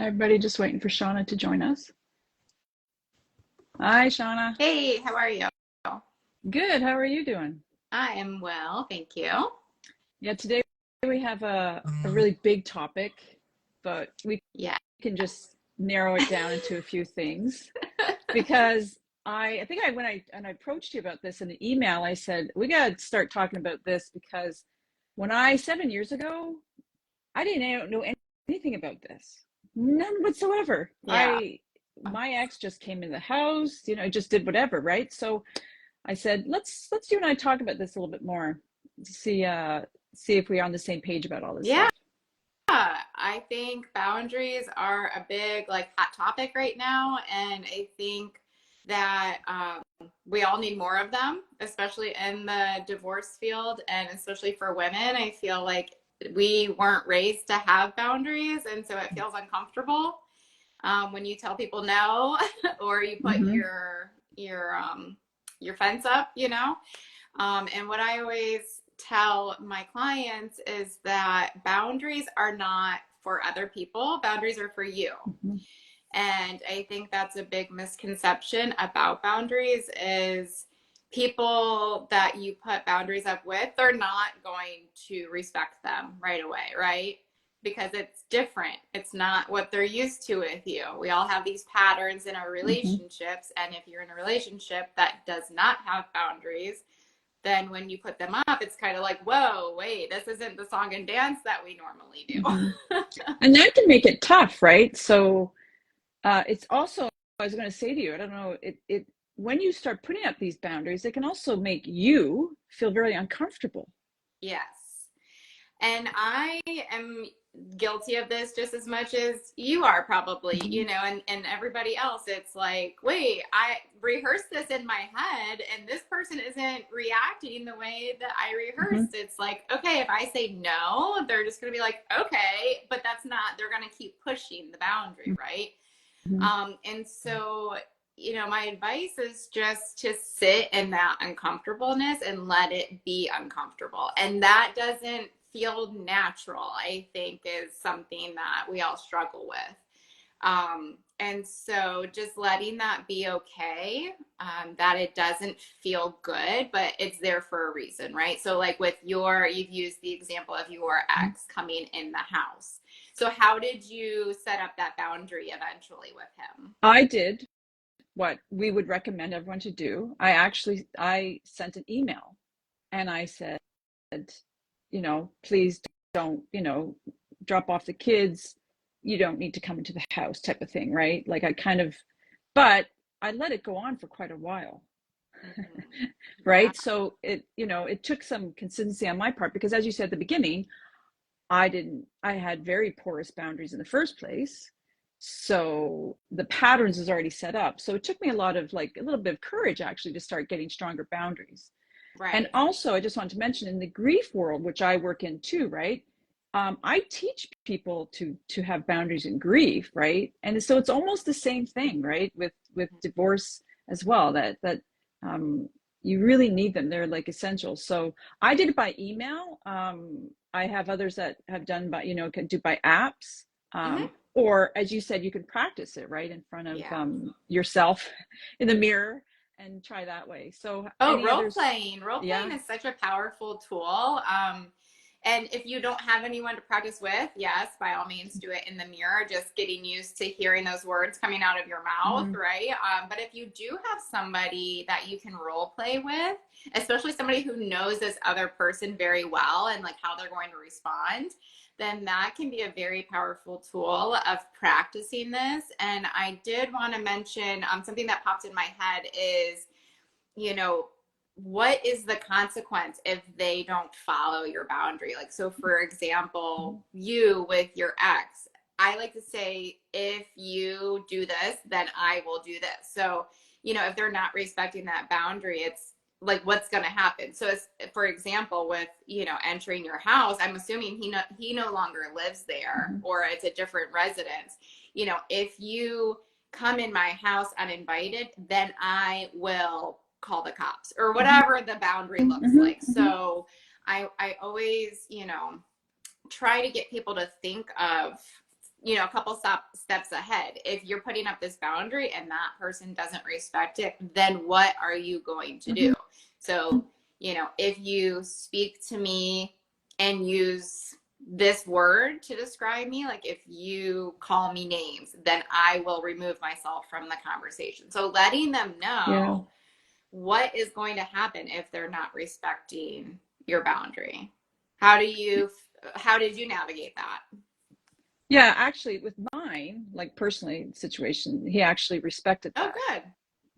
Hi, everybody. Just waiting for Shauna to join us. Hi, Shauna. Hey, how are you? Good. How are you doing? I am well, thank you. Yeah, today we have a really big topic, but we Yeah. can just narrow it down into a few things because I think when I approached you about this in an email, I said we got to start talking about this because when I 7 years ago, I didn't know anything about this, none whatsoever. Yeah. I My ex just came in the house, just did whatever, right? So I said, let's you and I talk about this a little bit more, to see if we're on the same page about all this Yeah. stuff. I think boundaries are a big hot topic right now, and I think that we all need more of them, especially in the divorce field and especially for women. I feel like we weren't raised to have boundaries, and so it feels uncomfortable when you tell people no or you put Mm-hmm. your fence up, and what I always tell my clients is that boundaries are not for other people, boundaries are for you. Mm-hmm. And I think that's a big misconception about boundaries is people that you put boundaries up with, they're not going to respect them right away, right? Because it's different. It's not what they're used to with you. We all have these patterns in our Mm-hmm. relationships. And if you're in a relationship that does not have boundaries, then when you put them up, it's kind of like, whoa, wait, this isn't the song and dance that we normally Mm-hmm. do. And that can make it tough, right? So it's also, I was going to say to you, I don't know, it when you start putting up these boundaries, it can also make you feel very uncomfortable. Yes. And I am guilty of this just as much as you are probably, Mm-hmm. and everybody else. It's like, wait, I rehearsed this in my head and this person isn't reacting the way that I Mm-hmm. rehearsed. It's like, okay, if I say no, they're just going to be like, okay, but that's not, they're going to keep pushing the boundary, right? Mm-hmm. And so, my advice is just to sit in that uncomfortableness and let it be uncomfortable. And that doesn't feel natural, I think, is something that we all struggle with. And so just letting that be okay, that it doesn't feel good, but it's there for a reason, right? So, like you've used the example of your ex coming in the house. So, how did you set up that boundary eventually with him? I did what we would recommend everyone to do. I sent an email and I said, please don't, drop off the kids. You don't need to come into the house, type of thing, right? Like but I let it go on for quite a while. Mm-hmm. Yeah. Right? So it took some consistency on my part because as you said at the beginning, I had very porous boundaries in the first place. So the patterns is already set up. So it took me a little bit of courage actually to start getting stronger boundaries. And Right. also, I just want to mention in the grief world, which I work in too, right? I teach people to have boundaries in grief, right? And so it's almost the same thing, right? With divorce as well. That um, you really need them; they're like essential. So I did it by email. I have others that have done by can do by apps, Mm-hmm. or as you said, you can practice it right in front of Yeah. yourself in the mirror and try that way. So Oh, any role others? playing. Role playing Yeah. is such a powerful tool. And if you don't have anyone to practice with, yes, by all means, do it in the mirror, just getting used to hearing those words coming out of your mouth, Hmm. right? But if you do have somebody that you can role play with, especially somebody who knows this other person very well and like how they're going to respond, then that can be a very powerful tool of practicing this. And I did want to mention something that popped in my head is, you know, what is the consequence if they don't follow your boundary? Like, so for example, you with your ex, I like to say, if you do this, then I will do this. So, if they're not respecting that boundary, it's like, what's going to happen? So, for example, with, entering your house, I'm assuming he no longer lives there Hmm. or it's a different residence. If you come in my house uninvited, then I will call the cops or Hmm. whatever the boundary looks Hmm. like. Hmm. So I always, try to get people to think of a couple steps ahead. If you're putting up this boundary and that person doesn't respect it, then what are you going to do? So, if you speak to me and use this word to describe me, like if you call me names, then I will remove myself from the conversation. So letting them know what is going to happen if they're not respecting your boundary. How did you navigate that? Yeah, actually, with mine, like personally situation, he actually respected Oh, that. good.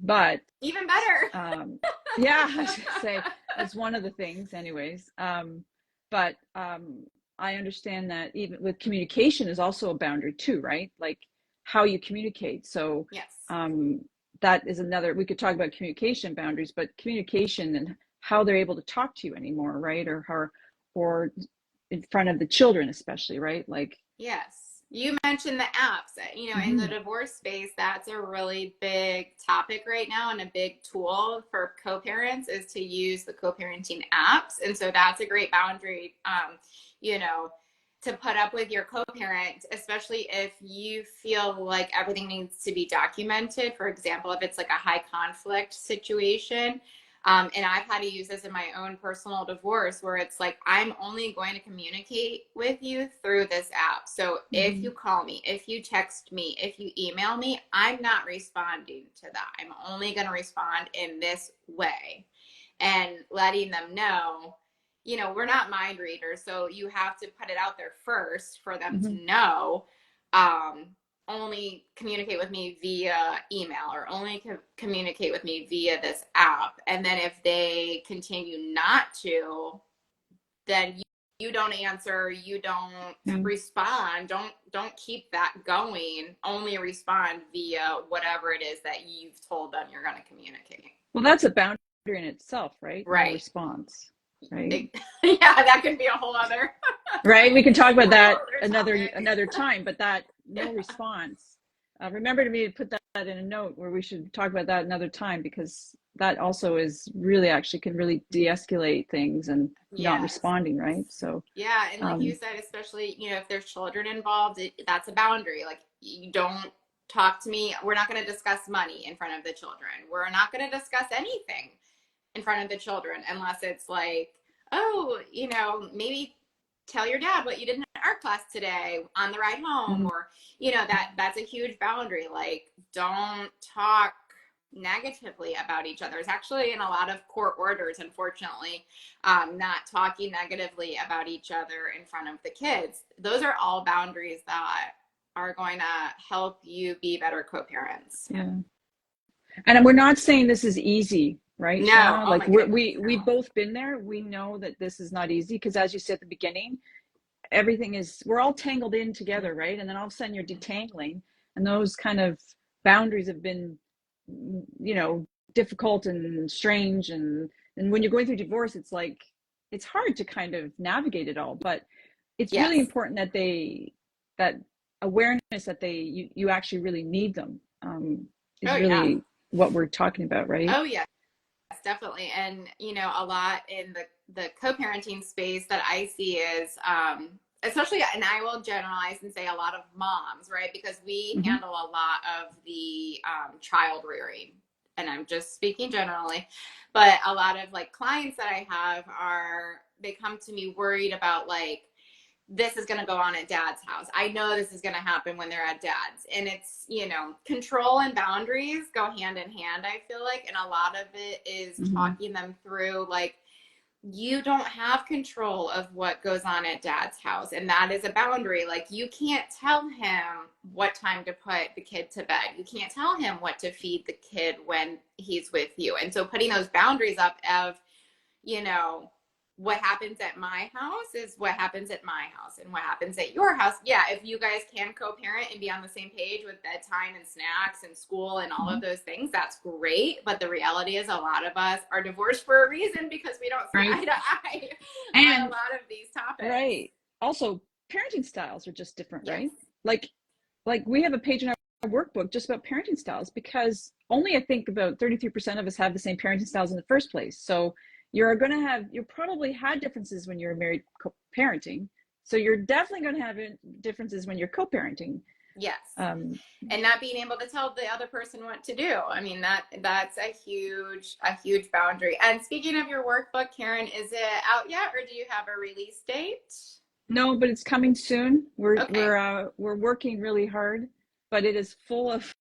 But Even better. yeah, I should say that's one of the things, anyways. But I understand that even with communication is also a boundary too, right? Like how you communicate. So Yes. that is another. We could talk about communication boundaries, but communication and how they're able to talk to you anymore, right? Or in front of the children, especially, right? Like. Yes. You mentioned the apps. In the divorce space, that's a really big topic right now, and a big tool for co-parents is to use the co-parenting apps. And so that's a great boundary, to put up with your co-parent, especially if you feel like everything needs to be documented. For example, if it's like a high conflict situation. And I've had to use this in my own personal divorce where it's like, I'm only going to communicate with you through this app. So if you call me, if you text me, if you email me, I'm not responding to that. I'm only going to respond in this way. And letting them know, we're not mind readers. So you have to put it out there first for them to know. Only communicate with me via email, or only communicate with me via this app. And then if they continue not to, then you don't answer, you don't respond, don't keep that going. Only respond via whatever it is that you've told them you're going to communicate. Well, that's a boundary in itself, right? Right. No response, right? Yeah, that could be a whole other. Right. We can talk about that another time, but that no response. Remember to put that in a note where we should talk about that another time, because that also is really actually can really de-escalate things and not responding, right? So yeah, and like you said, especially if there's children involved, that's a boundary. Like, you don't talk to me. We're not going to discuss money in front of the children. We're not going to discuss anything in front of the children unless it's like, oh, maybe tell your dad what you did in art class today on the ride home, or that's a huge boundary. Like, don't talk negatively about each other. It's actually in a lot of court orders, unfortunately, not talking negatively about each other in front of the kids. Those are all boundaries that are going to help you be better co-parents. Yeah. And we're not saying this is easy, right, no, Shauna? oh Like we've both been there. We know that this is not easy, because as you said at the beginning, we're all tangled in together, right? And then all of a sudden you're detangling, and those kind of boundaries have been, difficult and strange. And when you're going through divorce, it's like, it's hard to kind of navigate it all, but it's really important that awareness that you actually really need them, is really what we're talking about, right? Oh, yes, definitely. And, a lot in the co-parenting space that I see is, especially, and I will generalize and say a lot of moms, right? Because we handle a lot of the child rearing, and I'm just speaking generally, but a lot of like clients that I have they come to me worried about, like, this is going to go on at dad's house. I know this is going to happen when they're at dad's. And it's, control and boundaries go hand in hand, I feel like. And a lot of it is talking them through, like, you don't have control of what goes on at dad's house. And that is a boundary. Like, you can't tell him what time to put the kid to bed. You can't tell him what to feed the kid when he's with you. And so putting those boundaries up of, what happens at my house is what happens at my house, and what happens at your house. Yeah, if you guys can co-parent and be on the same page with bedtime and snacks and school and all of those things, that's great. But the reality is, a lot of us are divorced for a reason, because we don't see eye to eye on a lot of these topics. Right. Also, parenting styles are just different, right? Like we have a page in our workbook just about parenting styles, because only I think about 33% of us have the same parenting styles in the first place. So you probably had differences when you're married parenting. So you're definitely going to have differences when you're co-parenting. Yes. Um, and not being able to tell the other person what to do. I mean, that's a huge boundary. And speaking of your workbook, Karen, is it out yet, or do you have a release date? no, but it's coming soon. Okay. We're working really hard, but it is full of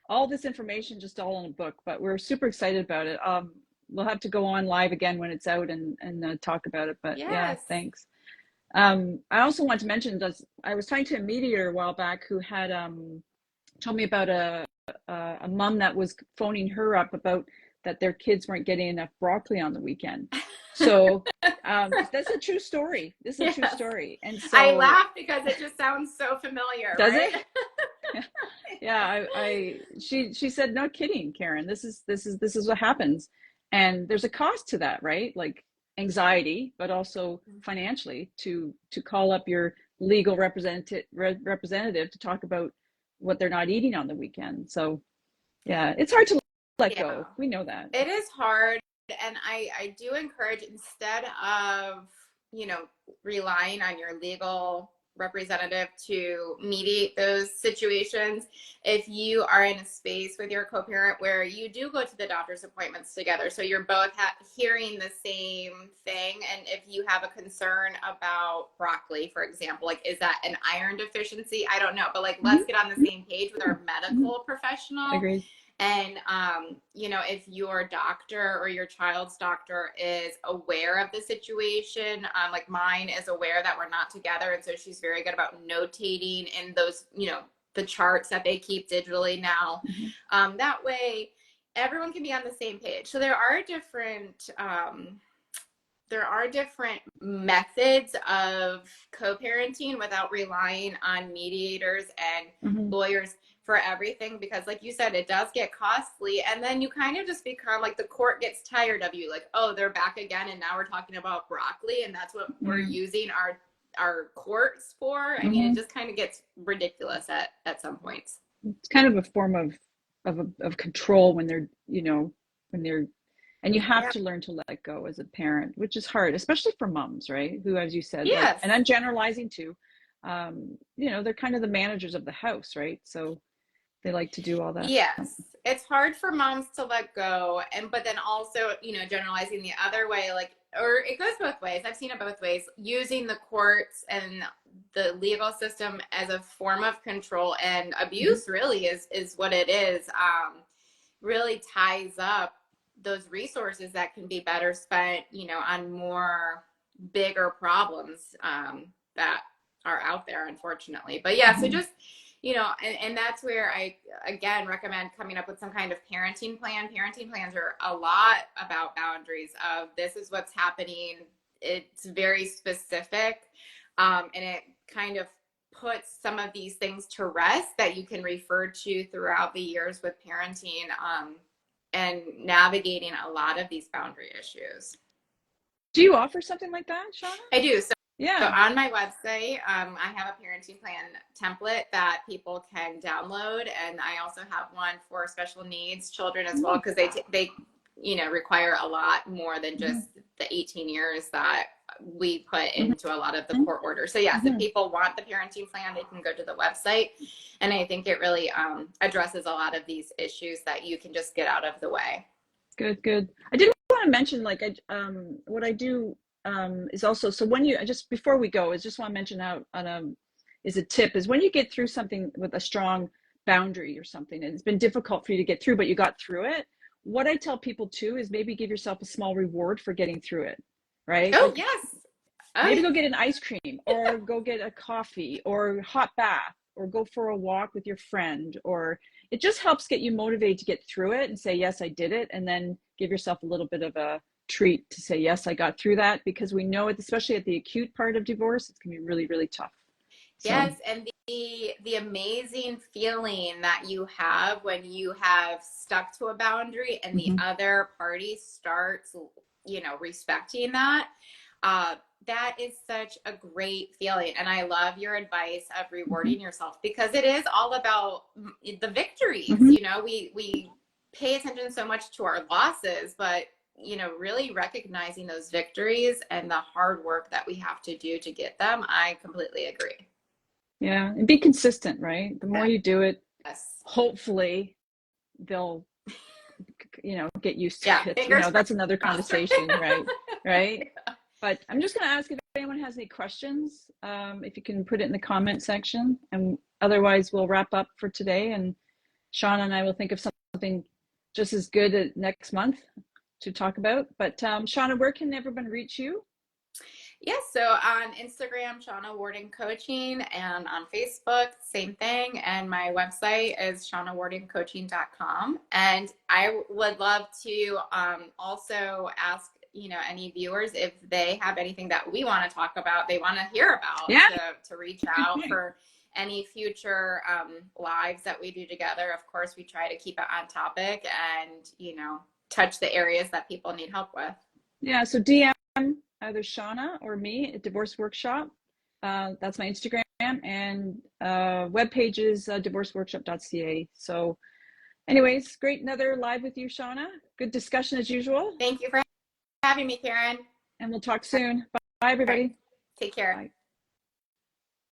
all this information just all in a book. But we're super excited about it. We'll have to go on live again when it's out and talk about it. But yeah, Yes. thanks. I also want to mention that I was talking to a mediator a while back who had told me about a mom that was phoning her up about that their kids weren't getting enough broccoli on the weekend. So that's a true story. This is a true Yes. story. And I so laugh because it just sounds so familiar, does right? it? Yeah, she said, no kidding, Karen. This is what happens. And there's a cost to that, right? Like anxiety, but also financially to call up your legal representative to talk about what they're not eating on the weekend. So yeah, it's hard to let Yeah. go. We know that. It is hard. And I do encourage, instead of, relying on your legal representative to mediate those situations, if you are in a space with your co-parent where you do go to the doctor's appointments together, so you're both hearing the same thing, and if you have a concern about broccoli, for example, like, is that an iron deficiency? I don't know, but like, let's get on the same page with our medical professional. Agreed. And, if your doctor or your child's doctor is aware of the situation, like mine is aware that we're not together. And so she's very good about notating in those, the charts that they keep digitally now. That way everyone can be on the same page. So there are different methods of co-parenting without relying on mediators and lawyers for everything, because like you said, it does get costly, and then you kind of just become like, the court gets tired of you, like, oh, they're back again and now we're talking about broccoli and that's what we're using our courts for. I mean, it just kind of gets ridiculous at some points. It's kind of a form of control when they're and you have to learn to let go as a parent, which is hard, especially for moms, right? Who, as you said, Yes. and I'm generalizing too, they're kind of the managers of the house, right? So they like to do all that. Yes. It's hard for moms to let go. But then also, generalizing the other way, like, or it goes both ways. I've seen it both ways, using the courts and the legal system as a form of control and abuse, really is what it is. Really ties up those resources that can be better spent, on more bigger problems that are out there, unfortunately. But yeah, so just, and that's where I, again, recommend coming up with some kind of parenting plan. Parenting plans are a lot about boundaries of, this is what's happening. It's very specific. And it kind of puts some of these things to rest that you can refer to throughout the years with parenting, and navigating a lot of these boundary issues. Do you offer something like that, Shauna? I do. So yeah. On my website, I have a parenting plan template that people can download, and I also have one for special needs children as well, because they require a lot more than just the 18 years that we put into a lot of the court orders. So yes, if people want the parenting plan, they can go to the website, and I think it really addresses a lot of these issues that you can just get out of the way. Good. I did want to mention, like, what I do is also, so when you, just before we go, is just want to mention out on is a tip, is when you get through something with a strong boundary or something, and it's been difficult for you to get through, but you got through it. What I tell people too is maybe give yourself a small reward for getting through it, right? Oh, like, yes. Maybe go get an ice cream, or go get a coffee, or hot bath, or go for a walk with your friend, or it just helps get you motivated to get through it and say, yes, I did it. And then give yourself a little bit of a treat to say, yes, I got through that, because we know it, especially at the acute part of divorce, it's going to be really, really tough. Yes. And the amazing feeling that you have when you have stuck to a boundary and the other party starts, respecting that, that is such a great feeling. And I love your advice of rewarding yourself, because it is all about the victories. We pay attention so much to our losses, but really recognizing those victories and the hard work that we have to do to get them. I completely agree. Yeah, and be consistent, right? The more you do it, Yes. hopefully they'll, get used to Yeah. it. Fingers That's another crossed. conversation, right? Right. But I'm just going to ask if anyone has any questions, if you can put it in the comment section, and otherwise we'll wrap up for today. And Shauna and I will think of something just as good next month to talk about. But Shauna, where can everyone reach you? Yes, so on Instagram, Shauna Warden Coaching, and on Facebook, same thing. And my website is shaunawardencoaching.com. And I would love to also ask, any viewers if they have anything that we want to talk about, they want to hear about, Yeah. to reach out for any future lives that we do together. Of course, we try to keep it on topic and, touch the areas that people need help with. Yeah, so DM either Shauna or me at Divorce Workshop. That's my Instagram, and webpage is divorceworkshop.ca. So anyways, great, another live with you, Shauna. Good discussion as usual. Thank you for having me, Karen. And we'll talk soon. Bye, everybody. Right. Take care. Bye.